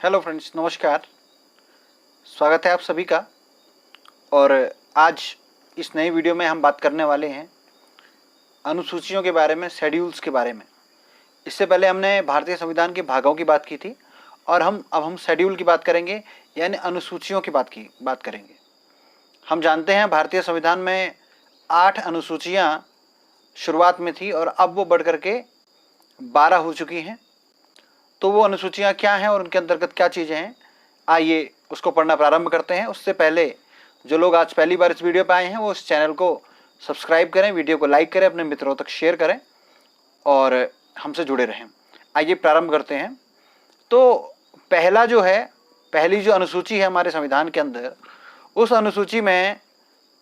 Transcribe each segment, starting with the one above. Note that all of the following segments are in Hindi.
हेलो फ्रेंड्स, नमस्कार। स्वागत है आप सभी का। और आज इस नई वीडियो में हम बात करने वाले हैं अनुसूचियों के बारे में, शेड्यूल्स के बारे में। इससे पहले हमने भारतीय संविधान के भागों की बात की थी और अब हम शेड्यूल की बात करेंगे, यानी अनुसूचियों की बात करेंगे। हम जानते हैं भारतीय संविधान में 8 अनुसूचियाँ शुरुआत में थी और अब वो बढ़ करके 12 हो चुकी हैं। तो वो अनुसूचियाँ क्या हैं और उनके अंतर्गत क्या चीज़ें हैं, आइए उसको पढ़ना प्रारंभ करते हैं। उससे पहले जो लोग आज पहली बार इस वीडियो पर आए हैं वो इस चैनल को सब्सक्राइब करें, वीडियो को लाइक करें, अपने मित्रों तक शेयर करें और हमसे जुड़े रहें। आइए प्रारंभ करते हैं। तो पहली जो अनुसूची है हमारे संविधान के अंदर, उस अनुसूची में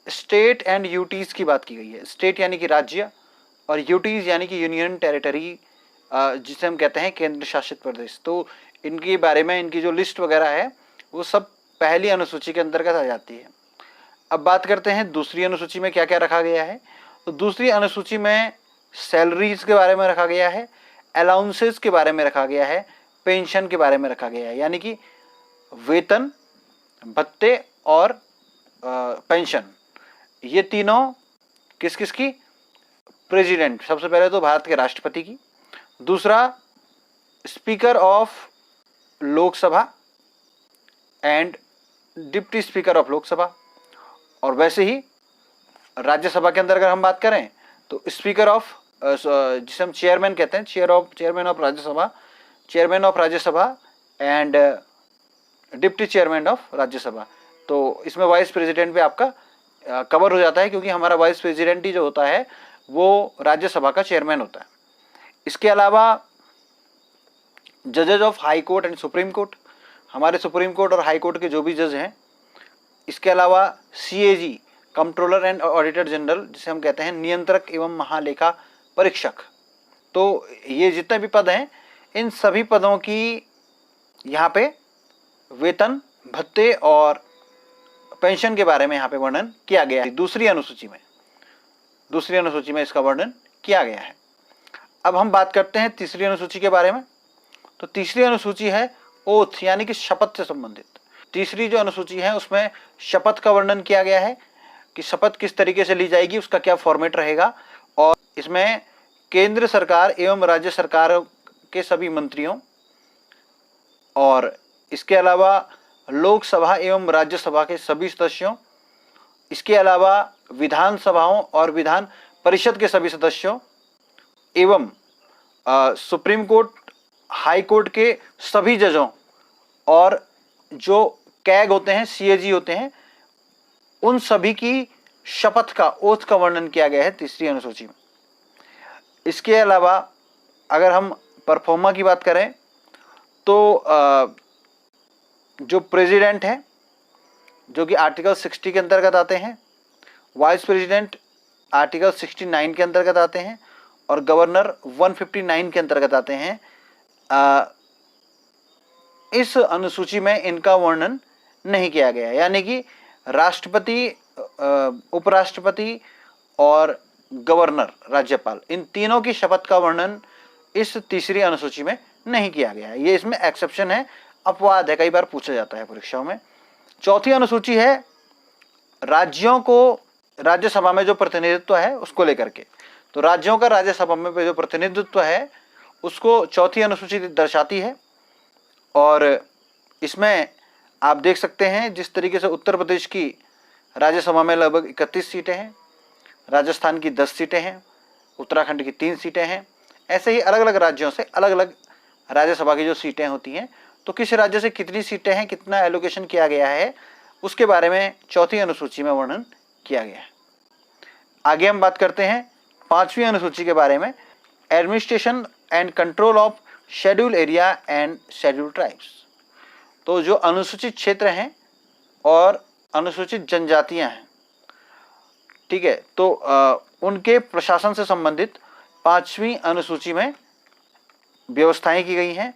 स्टेट एंड यूटीज़ की बात की गई है। स्टेट यानी कि राज्य और यूटीज़ यानी कि यूनियन टेरिटरी, जिसे हम कहते हैं केंद्र शासित प्रदेश। तो इनके बारे में, इनकी जो लिस्ट वगैरह है वो सब पहली अनुसूची के अंतर्गत आ जाती है। अब बात करते हैं दूसरी अनुसूची में क्या क्या रखा गया है। तो दूसरी अनुसूची में सैलरीज के बारे में रखा गया है, अलाउंसेस के बारे में रखा गया है, पेंशन के बारे में रखा गया है, यानी कि वेतन, भत्ते और पेंशन। ये तीनों किस किस की? प्रेसिडेंट, सबसे पहले तो भारत के राष्ट्रपति की, दूसरा speaker of Lok Sabha and deputy speaker of Lok Sabha, और वैसे ही राज्यसभा के अंदर अगर हम बात करें तो स्पीकर ऑफ, जिसे हम चेयरमैन कहते हैं, chairman of Rajya Sabha and deputy chairman of Rajya Sabha. तो इसमें वाइस प्रेसिडेंट भी आपका कवर हो जाता है, क्योंकि हमारा वाइस प्रेसिडेंट ही जो होता है वो राज्यसभा का चेयरमैन होता है। इसके अलावा जजेज of high court and supreme court, हमारे सुप्रीम कोर्ट और हाई कोर्ट के जो भी जज हैं। इसके अलावा CAG, controller and auditor general, जिसे हम कहते हैं नियंत्रक एवं महालेखा परीक्षक। तो ये जितने भी पद हैं, इन सभी पदों की यहाँ पे वेतन, भत्ते और पेंशन के बारे में यहाँ पे वर्णन किया गया है। दूसरी अनुसूची में इसका वर्णन किया गया है। अब हम बात करते हैं तीसरी अनुसूची के बारे में। तो तीसरी अनुसूची है ओथ, यानी कि शपथ से संबंधित। तीसरी जो अनुसूची है उसमें शपथ का वर्णन किया गया है कि शपथ किस तरीके से ली जाएगी, उसका क्या फॉर्मेट रहेगा। और इसमें केंद्र सरकार एवं राज्य सरकार के सभी मंत्रियों, और इसके अलावा लोकसभा एवं राज्यसभा के सभी सदस्यों, इसके अलावा विधानसभाओं और विधान परिषद के सभी सदस्यों एवं सुप्रीम कोर्ट, हाई कोर्ट के सभी जजों, और जो कैग होते हैं, सीएजी होते हैं, उन सभी की शपथ का, ओथ का वर्णन किया गया है तीसरी अनुसूची में। इसके अलावा अगर हम परफॉर्मा की बात करें तो जो प्रेसिडेंट है, जो कि आर्टिकल 60 के अंतर्गत आते हैं, वाइस प्रेसिडेंट आर्टिकल 69 के अंतर्गत आते हैं, और गवर्नर 159 के अंतर्गत आते हैं। इस अनुसूची में इनका वर्णन नहीं किया गया है, यानी कि राष्ट्रपति, उपराष्ट्रपति और गवर्नर, राज्यपाल, इन तीनों की शपथ का वर्णन इस तीसरी अनुसूची में नहीं किया गया है। ये इसमें एक्सेप्शन है, अपवाद है, कई बार पूछा जाता है परीक्षाओं में। चौथी अनुसूची है राज्यों को राज्यसभा में जो प्रतिनिधित्व है उसको लेकर के। तो राज्यों का राज्यसभा में जो प्रतिनिधित्व है उसको चौथी अनुसूची दर्शाती है। और इसमें आप देख सकते हैं जिस तरीके से उत्तर प्रदेश की राज्यसभा में लगभग 31 सीटें हैं, राजस्थान की 10 सीटें हैं, उत्तराखंड की 3 सीटें हैं। ऐसे ही अलग अलग राज्यों से अलग अलग राज्यसभा की जो सीटें होती हैं, तो किस राज्य से कितनी सीटें हैं, कितना एलोकेशन किया गया है, उसके बारे में चौथी अनुसूची में वर्णन किया गया है। आगे हम बात करते हैं पांचवी अनुसूची के बारे में, administration and control of schedule area and schedule tribes. तो जो अनुसूचित क्षेत्र हैं और अनुसूचित जनजातियां हैं, ठीक है, तो उनके प्रशासन से संबंधित पांचवी अनुसूची में व्यवस्थाएं की गई हैं।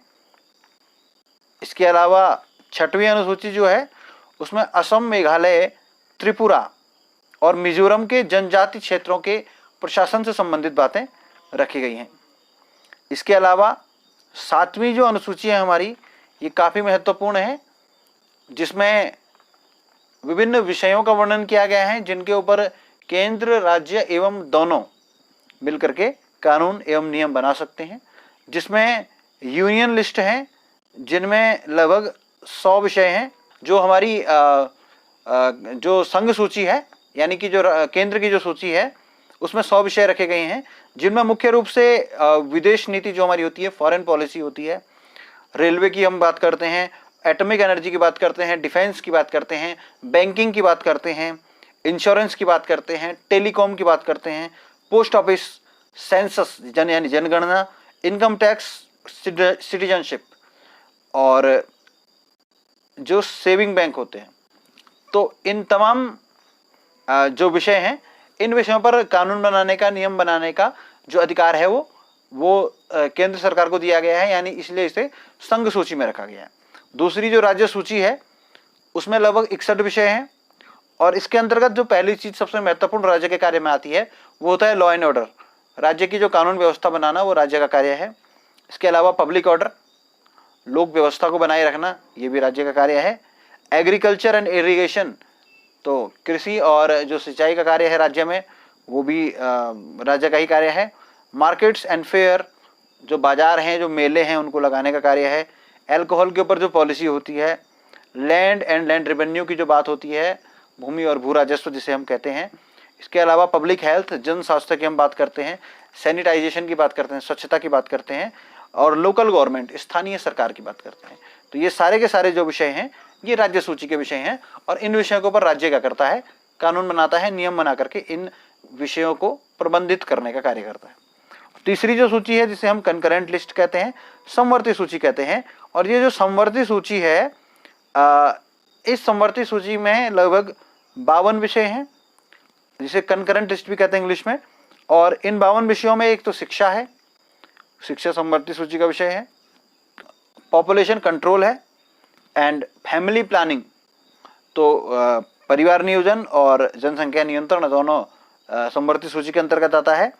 इसके अलावा छठवीं अनुसूची जो है उसमें असम, मेघालय, त्रिपुरा और मिजोरम के जनजाति क्षेत्रों के प्रशासन से संबंधित बातें रखी गई हैं। इसके अलावा सातवीं जो अनुसूची है हमारी, ये काफ़ी महत्वपूर्ण है, जिसमें विभिन्न विषयों का वर्णन किया गया है जिनके ऊपर केंद्र, राज्य एवं दोनों मिलकर के कानून एवं नियम बना सकते हैं, जिसमें यूनियन लिस्ट है जिनमें लगभग 100 विषय हैं। जो हमारी जो संघ सूची है, यानी कि जो केंद्र की जो सूची है, उसमें 100 विषय रखे गए हैं, जिनमें मुख्य रूप से विदेश नीति जो हमारी होती है, फॉरेन पॉलिसी होती है, रेलवे की हम बात करते हैं, एटॉमिक एनर्जी की बात करते हैं, डिफेंस की बात करते हैं, बैंकिंग की बात करते हैं, इंश्योरेंस की बात करते हैं, टेलीकॉम की बात करते हैं, पोस्ट ऑफिस, सेंसस यानी जनगणना, इनकम टैक्स, सिटीजनशिप और जो सेविंग बैंक होते हैं। तो इन तमाम जो विषय हैं, इन विषयों पर कानून बनाने का, नियम बनाने का जो अधिकार है वो केंद्र सरकार को दिया गया है, यानी इसलिए इसे संघ सूची में रखा गया है। दूसरी जो राज्य सूची है उसमें लगभग 61 विषय हैं, और इसके अंतर्गत जो पहली चीज सबसे महत्वपूर्ण राज्य के कार्य में आती है वो होता है लॉ एंड ऑर्डर। राज्य की जो कानून व्यवस्था बनाना वो राज्य का कार्य है। इसके अलावा पब्लिक ऑर्डर, लोक व्यवस्था को बनाए रखना, ये भी राज्य का कार्य है। एग्रीकल्चर एंड इरिगेशन, तो कृषि और जो सिंचाई का कार्य है राज्य में, वो भी राज्य का ही कार्य है। मार्केट्स एंड फेयर, जो बाजार हैं, जो मेले हैं, उनको लगाने का कार्य है। अल्कोहल के ऊपर जो पॉलिसी होती है, लैंड एंड लैंड रेवेन्यू की जो बात होती है, भूमि और भू राजस्व जिसे हम कहते हैं। इसके अलावा पब्लिक हेल्थ, जन स्वास्थ्य की हम बात करते हैं, सैनिटाइजेशन की बात करते हैं, स्वच्छता की बात करते हैं, और लोकल गवर्नमेंट, स्थानीय सरकार की बात करते हैं। तो ये सारे के सारे जो विषय हैं ये राज्य सूची के विषय हैं, और इन विषयों के ऊपर राज्य क्या करता है, कानून बनाता है, नियम बना करके इन विषयों को प्रबंधित करने का कार्य करता है। तीसरी जो सूची है जिसे हम कंकरेंट लिस्ट कहते हैं, समवर्ती सूची कहते हैं, और ये जो समवर्ती सूची है, इस समवर्ती सूची में लगभग 52 विषय हैं, जिसे कंकरेंट लिस्ट भी कहते हैं इंग्लिश में। और इन 52 विषयों में एक तो शिक्षा है, शिक्षा समवर्ती सूची का विषय है। पॉपुलेशन कंट्रोल है, एंड फैमिली प्लानिंग, तो परिवार नियोजन और जनसंख्या नियंत्रण दोनों समवर्ती सूची के अंतर्गत आता है।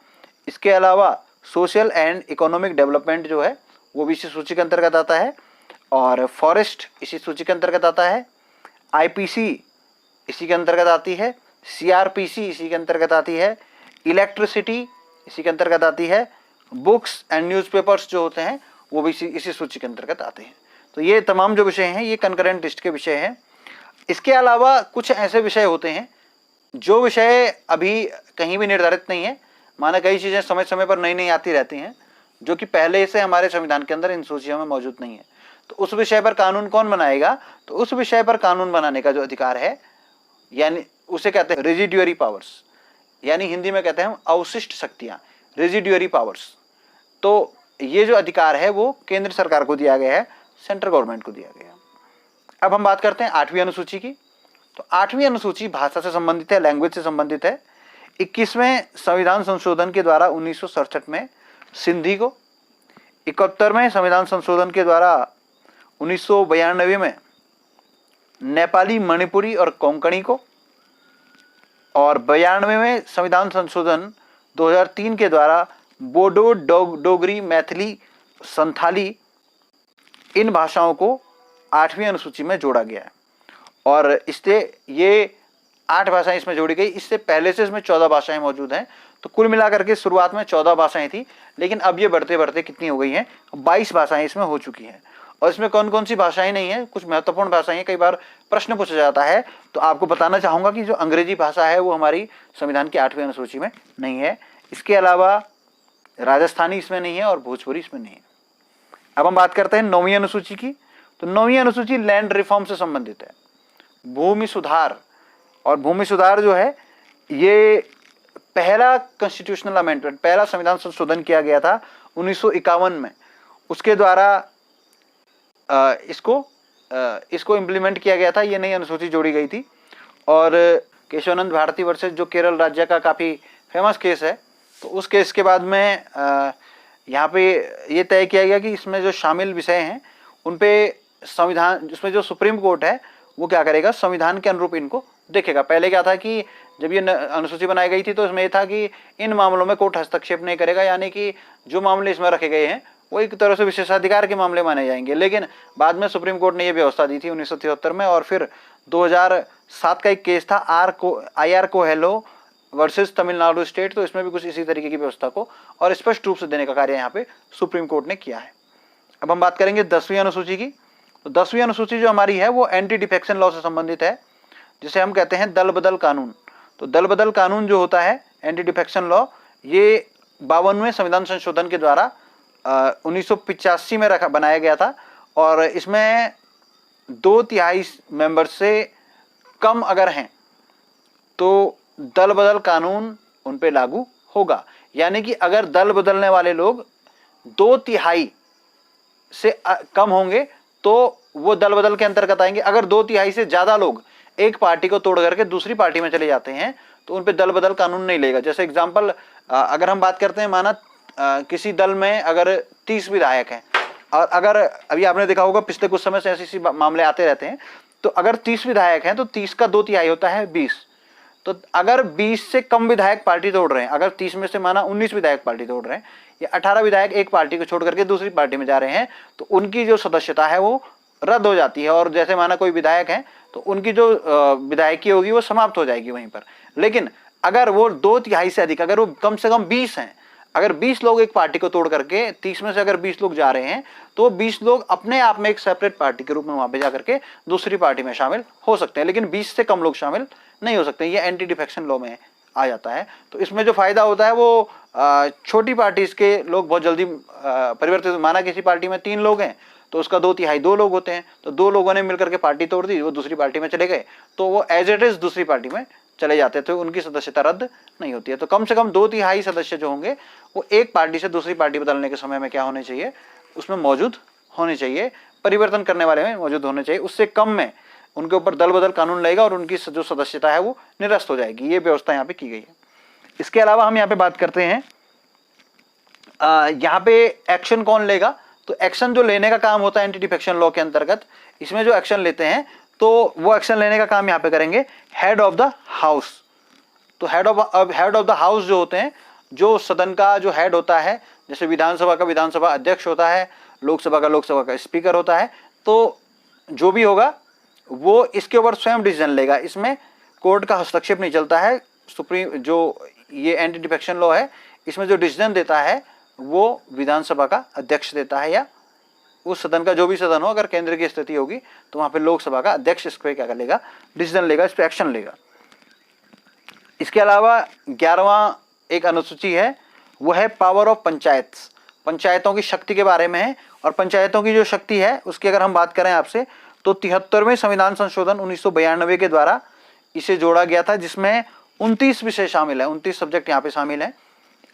इसके अलावा सोशल एंड इकोनॉमिक डेवलपमेंट जो है वो भी इसी सूची के अंतर्गत आता है, और फॉरेस्ट इसी सूची के अंतर्गत आता है। आईपीसी इसी के अंतर्गत आती है, सीआरपीसी इसी के अंतर्गत आती है, इलेक्ट्रिसिटी इसी के अंतर्गत आती है, बुक्स एंड न्यूज़पेपर्स जो होते हैं वो भी इसी सूची के अंतर्गत आते हैं। तो ये तमाम जो विषय हैं ये कंकरेंट लिस्ट के विषय हैं। इसके अलावा कुछ ऐसे विषय होते हैं जो विषय अभी कहीं भी निर्धारित नहीं है, माना कई चीज़ें समय समय पर नई नई आती रहती हैं, जो कि पहले से हमारे संविधान के अंदर इन सूचियों में मौजूद नहीं है। तो उस विषय पर कानून कौन बनाएगा, तो उस विषय पर कानून बनाने का जो अधिकार है, यानी उसे कहते हैं रेजिड्यूअरी पावर्स, यानी हिंदी में कहते हैं हम अवशिष्ट शक्तियाँ, रेजिड्यूअरी पावर्स। तो ये जो अधिकार है वो केंद्र सरकार को दिया गया है, सेंट्रल गवर्नमेंट को दिया गया है। अब हम बात करते हैं 8वीं अनुसूची की। तो 8वीं अनुसूची भाषा से संबंधित है, लैंग्वेज से संबंधित है। 21वें संविधान संशोधन के द्वारा 1967 में सिंधी को, 71वें संविधान संशोधन के द्वारा 1992 में नेपाली, मणिपुरी और कोंकणी को, और 92वें संविधान संशोधन 2003 के द्वारा बोडो, डोगरी, मैथिली, संथाली, इन भाषाओं को 8वीं अनुसूची में जोड़ा गया है। और इससे ये 8 भाषाएं इसमें जोड़ी गई। इससे पहले से इसमें 14 भाषाएं मौजूद हैं। तो कुल मिलाकर के शुरुआत में 14 भाषाएं थी, लेकिन अब ये बढ़ते बढ़ते कितनी हो गई हैं, 22 भाषाएं इसमें हो चुकी हैं। और इसमें कौन कौन सी भाषाएं नहीं है, कुछ महत्वपूर्ण भाषाएं हैं। कई बार प्रश्न पूछा जाता है, तो आपको बताना चाहूँगा कि जो अंग्रेजी भाषा है वो हमारी संविधान की 8वीं अनुसूची में नहीं है। इसके अलावा राजस्थानी इसमें नहीं है और भोजपुरी इसमें नहीं है। अब हम बात करते हैं 9वीं अनुसूची की। तो 9वीं अनुसूची लैंड रिफॉर्म से संबंधित है, भूमि सुधार। और भूमि सुधार जो है ये पहला कॉन्स्टिट्यूशनल अमेंडमेंट, पहला संविधान संशोधन किया गया था 1951 में। उसके द्वारा इसको इम्प्लीमेंट किया गया था, ये नई अनुसूची जोड़ी गई थी। और केशवानंद भारती वर्सेस जो केरल राज्य का काफ़ी फेमस केस है, तो उस केस के बाद में यहाँ पे ये तय किया गया कि इसमें जो शामिल विषय हैं उन पे संविधान, जिसमें जो सुप्रीम कोर्ट है वो क्या करेगा, संविधान के अनुरूप इनको देखेगा। पहले क्या था कि जब ये अनुसूची बनाई गई थी तो इसमें ये था कि इन मामलों में कोर्ट हस्तक्षेप नहीं करेगा, यानी कि जो मामले इसमें रखे गए हैं वो एक तरह से विशेषाधिकार के मामले माने जाएंगे। लेकिन बाद में सुप्रीम कोर्ट ने ये व्यवस्था दी थी 1973 में, और फिर 2007 का एक केस था IR Coelho versus Tamil Nadu state, तो इसमें भी कुछ इसी तरीके की व्यवस्था को और स्पष्ट रूप से देने का कार्य यहाँ पे सुप्रीम कोर्ट ने किया है। अब हम बात करेंगे 10वीं अनुसूची की। तो 10वीं अनुसूची जो हमारी है वो एंटी डिफेक्शन लॉ से संबंधित है, जिसे हम कहते हैं दल बदल कानून। तो दल बदल कानून जो होता है, एंटी डिफेक्शन लॉ, ये 52वें संविधान संशोधन के द्वारा 1985 में बनाया गया था, और इसमें 2/3 मेंबर से कम अगर हैं तो दल बदल कानून उन पे लागू होगा। यानी कि अगर दल बदलने वाले लोग 2/3 से कम होंगे तो वो दल बदल के अंतर्गत आएंगे। अगर 2/3 से ज्यादा लोग एक पार्टी को तोड़ करके दूसरी पार्टी में चले जाते हैं तो उन पे दल बदल कानून नहीं लेगा। जैसे एग्जांपल अगर हम बात करते हैं, माना किसी दल में अगर 30 विधायक हैं, और अगर अभी आपने देखा होगा पिछले कुछ समय से ऐसे मामले आते रहते हैं, तो अगर 30 विधायक हैं तो 30 का 2/3 होता है 20। तो अगर 20 से कम विधायक पार्टी तोड़ रहे हैं, अगर 30 में से माना 19 विधायक पार्टी तोड़ रहे हैं, या 18 विधायक एक पार्टी को छोड़ करके दूसरी पार्टी में जा रहे हैं, तो उनकी जो सदस्यता है वो रद्द हो जाती है। और जैसे माना कोई विधायक है तो उनकी जो विधायकी होगी वो समाप्त हो जाएगी वहीं पर। लेकिन अगर वो 2/3 से अधिक, अगर वो कम से कम 20 हैं, अगर 20 लोग एक पार्टी को तोड़ करके 30 में से अगर 20 लोग जा रहे हैं, तो 20 लोग अपने आप में एक सेपरेट पार्टी के रूप में वहां पे जाकर के दूसरी पार्टी में शामिल हो सकते हैं। लेकिन 20 से कम लोग शामिल नहीं हो सकते। ये एंटी डिफेक्शन लॉ में आ जाता है। तो इसमें जो फायदा होता है वो छोटी पार्टीज के लोग बहुत जल्दी परिवर्तित, माना किसी पार्टी में 3 लोग हैं तो उसका 2/3 2 लोग होते हैं, तो 2 लोगों ने मिलकर के पार्टी तोड़ दी, वो दूसरी पार्टी में चले गए, तो वो एज इट इज दूसरी पार्टी में चले जाते हैं, तो उनकी सदस्यता रद्द नहीं होती है। तो कम से कम 2/3 सदस्य जो होंगे वो एक पार्टी से दूसरी पार्टी बदलने के समय में क्या होने चाहिए, उसमें मौजूद होने चाहिए, परिवर्तन करने वाले में मौजूद होने चाहिए। उससे कम में उनके ऊपर दल बदल कानून लगेगा और उनकी जो सदस्यता है वो निरस्त हो जाएगी। ये व्यवस्था यहाँ पे की गई है। इसके अलावा हम यहाँ पे बात करते हैं यहाँ पे एक्शन कौन लेगा। तो एक्शन जो लेने का काम होता है एंटी डिफेक्शन लॉ के अंतर्गत, इसमें जो एक्शन लेते हैं तो वो एक्शन लेने का काम यहाँ पे करेंगे हेड ऑफ द हाउस। तो हेड ऑफ द हाउस जो होते हैं, जो सदन का जो हेड होता है, जैसे विधानसभा का विधानसभा अध्यक्ष होता है, लोकसभा का स्पीकर होता है, तो जो भी होगा वो इसके ऊपर स्वयं डिसीजन लेगा। इसमें कोर्ट का हस्तक्षेप नहीं चलता है। सुप्रीम जो ये एंटी डिफेक्शन लॉ है, इसमें जो डिसीजन देता है वो विधानसभा का अध्यक्ष देता है, या उस सदन का जो भी सदन हो, अगर केंद्र की स्थिति होगी तो वहां पे लोकसभा का अध्यक्ष इस पर क्या करेगा, डिसीजन लेगा, इस पर एक्शन लेगा। इसके अलावा 11वां एक अनुसूची है, वो है पावर ऑफ पंचायत। पंचायतों की शक्ति के बारे में है। और पंचायतों की जो शक्ति है उसकी अगर हम बात करें आपसे, तो 73वें संविधान संशोधन 1992 के द्वारा इसे जोड़ा गया था, जिसमें 29 विषय शामिल है, 29 सब्जेक्ट यहाँ पे शामिल है।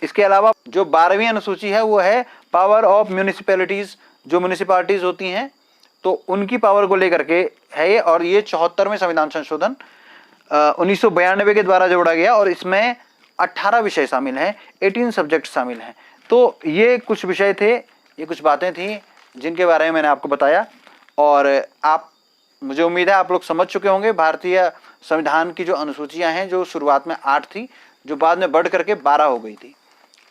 इसके अलावा जो 12वीं अनुसूची है वो है पावर ऑफ म्यूनिसिपैलिटीज। जो म्यूनिसिपैलिटीज होती हैं तो उनकी पावर को लेकर के है ये, और ये 74वें संविधान संशोधन 1992 के द्वारा जोड़ा गया, और इसमें 18 विषय शामिल हैं, 18 सब्जेक्ट शामिल हैं। तो ये कुछ विषय थे, ये कुछ बातें थी जिनके बारे में मैंने आपको बताया, और आप, मुझे उम्मीद है आप लोग समझ चुके होंगे भारतीय संविधान की जो अनुसूचियां हैं, जो शुरुआत में 8 थी, जो बाद में बढ़ करके 12 हो गई थी।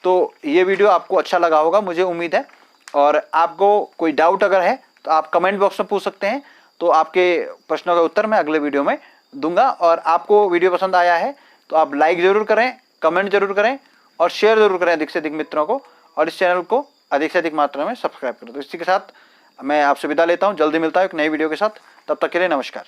तो ये वीडियो आपको अच्छा लगा होगा, मुझे उम्मीद है। और आपको कोई डाउट अगर है तो आप कमेंट बॉक्स में पूछ सकते हैं, तो आपके प्रश्नों का उत्तर मैं अगले वीडियो में दूंगा। और आपको वीडियो पसंद आया है तो आप लाइक ज़रूर करें, कमेंट जरूर करें, और शेयर ज़रूर करें अधिक से अधिक मित्रों को, और इस चैनल को अधिक से अधिक मात्रा में सब्सक्राइब करें। तो इसी के साथ मैं आपसे विदा लेता हूँ, जल्दी मिलता हूँ एक नई वीडियो के साथ। तब तक के लिए नमस्कार।